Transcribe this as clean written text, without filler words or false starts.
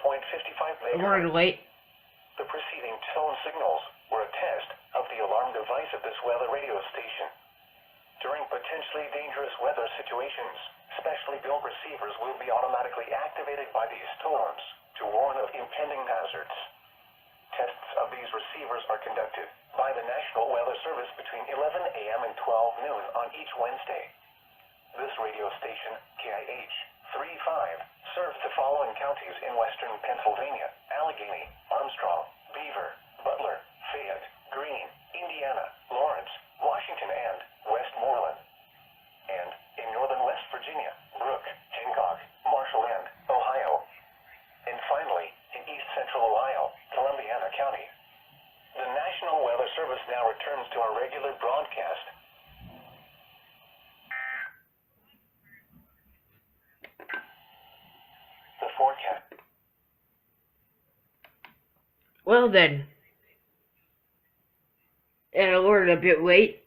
2.55 We're megahertz. late. The preceding tone signals were a test of the alarm device at this weather radio station. During potentially dangerous weather situations, specially built receivers will be automatically activated by these storms to warn of impending hazards. Tests of these receivers are conducted by the National Weather Service between 11 a.m. and 12 noon on each Wednesday. This radio station, KIH 35, serves the following counties in western Pennsylvania: Allegheny, Armstrong, Beaver, Butler, Fayette, Greene, Indiana, Lawrence, Washington, and Westmoreland. And in northern West Virginia, Brooke, Hancock, Marshall, and Ohio. And finally, in east central Ohio, Columbiana County. The National Weather Service now returns to our regular broadcast. The forecast. Well then. And we're a bit late.